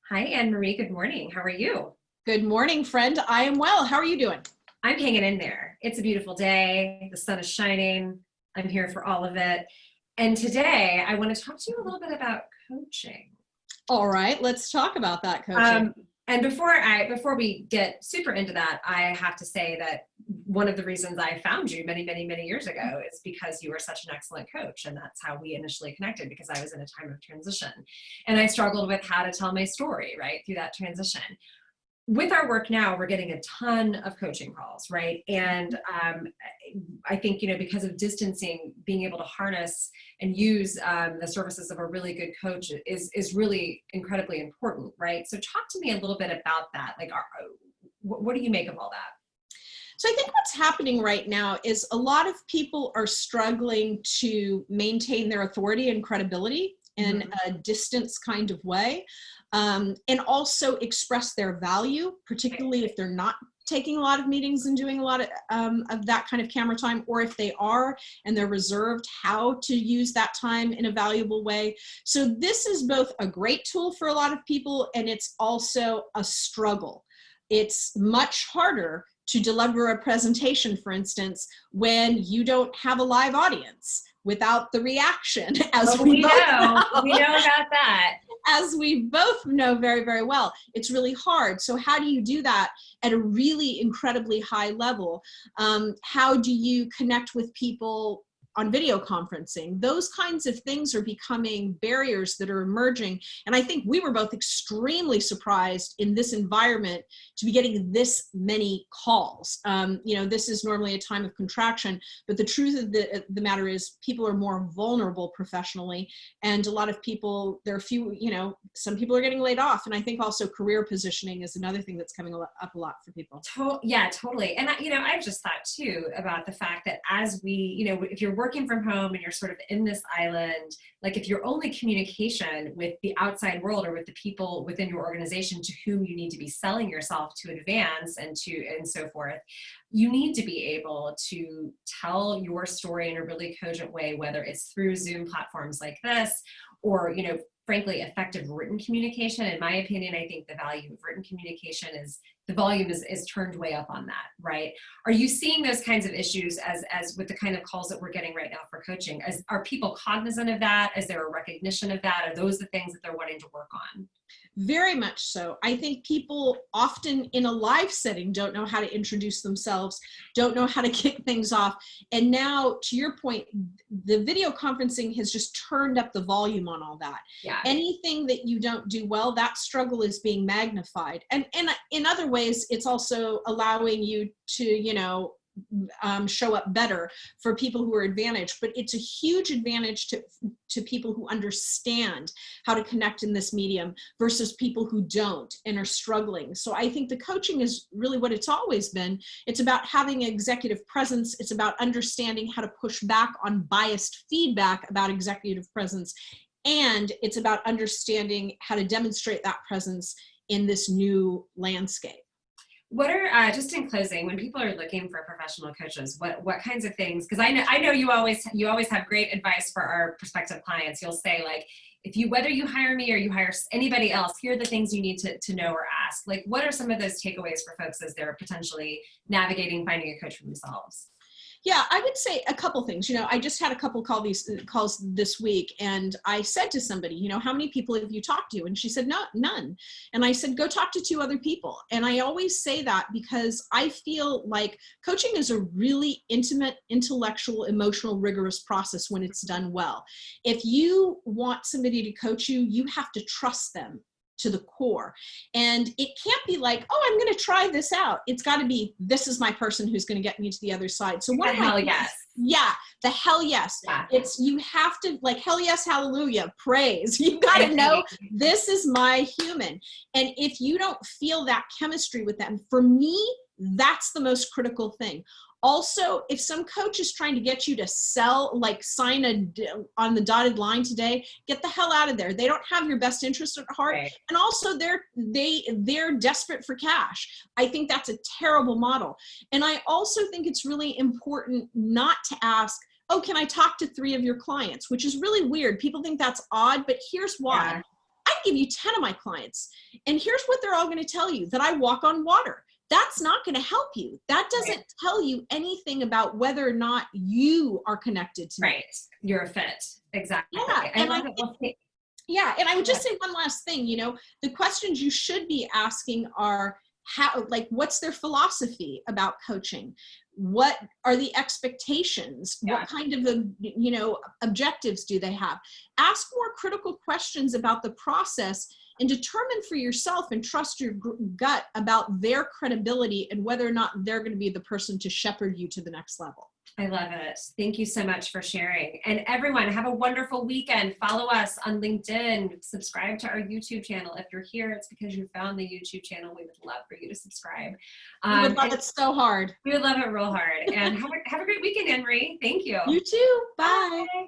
Hi, Anne Marie. Good morning. How are you? Good morning, friend. I am well. How are you doing? I'm hanging in there. It's a beautiful day. The sun is shining. I'm here for all of it. And today I want to talk to you a little bit about coaching. All right, let's talk about that coaching. Um, and before we get super into that, I have to say that one of the reasons I found you many years ago is because you were such an excellent coach, and that's how we initially connected. Because I was in a time of transition, and I struggled with how to tell my story right through that transition. With our work now, we're getting a ton of coaching calls, right? And I think, because of distancing, being able to harness and use the services of a really good coach is really incredibly important, right? So talk to me a little bit about that. Like, what do you make of all that? So I think what's happening right now is a lot of people are struggling to maintain their authority and credibility in a distance kind of way, and also express their value, particularly if they're not taking a lot of meetings and doing a lot of that kind of camera time, or if they are and they're reserved, how to use that time in a valuable way. So this is both a great tool for a lot of people, and it's also a struggle. It's much harder to deliver a presentation, for instance, when you don't have a live audience without the reaction, as We know know. we know about that. As we both know very, very well. It's really hard. So how do you do that at a really incredibly high level? How do you connect with people on video conferencing? Those kinds of things are becoming barriers that are emerging. And I think we were both extremely surprised in this environment to be getting this many calls. This is normally a time of contraction, but the truth of the matter is people are more vulnerable professionally. And a lot of people, there are few, some people are getting laid off. And I think also career positioning is another thing that's coming up a lot for people. Yeah, totally. And I've just thought too about the fact that as we, if you're working from home and you're sort of in this island, like if your only communication with the outside world or with the people within your organization to whom you need to be selling yourself to advance and so forth, you need to be able to tell your story in a really cogent way, whether it's through Zoom platforms like this or, frankly, effective written communication. In my opinion, I think the value of written communication is the volume is turned way up on that, right? Are you seeing those kinds of issues as with the kind of calls that we're getting right now for coaching? Are people cognizant of that? Is there a recognition of that? Are those the things that they're wanting to work on? Very much so. I think people often in a live setting don't know how to introduce themselves, don't know how to kick things off. And now, to your point, the video conferencing has just turned up the volume on all that. Yeah. Anything that you don't do well, that struggle is being magnified. And in other ways, it's also allowing you to, show up better for people who are advantaged, but it's a huge advantage to people who understand how to connect in this medium versus people who don't and are struggling. So I think the coaching is really what it's always been. It's about having executive presence. It's about understanding how to push back on biased feedback about executive presence. And it's about understanding how to demonstrate that presence in this new landscape. What are just in closing, when people are looking for professional coaches, what kinds of things? Because I know you always have great advice for our prospective clients. You'll say, like, whether you hire me or you hire anybody else, here are the things you need to know or ask. Like, what are some of those takeaways for folks as they're potentially navigating finding a coach for themselves? Yeah, I would say a couple things. I just had a couple calls this week, and I said to somebody, how many people have you talked to? And she said, no, none. And I said, go talk to 2 other people. And I always say that because I feel like coaching is a really intimate, intellectual, emotional, rigorous process when it's done well. If you want somebody to coach you, you have to trust them to the core. And it can't be like, oh, I'm going to try this out. It's got to be, this is my person who's going to get me to the other side. So what? Hell yes. Yeah, the hell yes. Yeah. It's, you have to, like, hell yes, hallelujah, praise. You got to know this is my human. And if you don't feel that chemistry with them, for me, that's the most critical thing. Also, if some coach is trying to get you to sign on the dotted line today, get the hell out of there. They don't have your best interest at heart. Right. And also they're desperate for cash. I think that's a terrible model. And I also think it's really important not to ask, oh, can I talk to 3 of your clients? Which is really weird. People think that's odd, but here's why. Yeah. I give you 10 of my clients, and here's what they're all going to tell you: that I walk on water. That's not going to help you. That doesn't tell you anything about whether or not you are connected to me. You're a fit. Exactly. Yeah. I love it. Yeah. And I would just say one last thing, you know, the questions you should be asking are how, like, what's their philosophy about coaching? What are the expectations? What kind of, you know, objectives do they have? Ask more critical questions about the process and determine for yourself and trust your gut about their credibility and whether or not they're going to be the person to shepherd you to the next level. I love it. Thank you so much for sharing. And everyone, have a wonderful weekend. Follow us on LinkedIn. Subscribe to our YouTube channel. If you're here, it's because you found the YouTube channel. We would love for you to subscribe. We would love it so hard. We would love it real hard. And have a great weekend, Anne-Marie. Thank you. You too. Bye. Bye.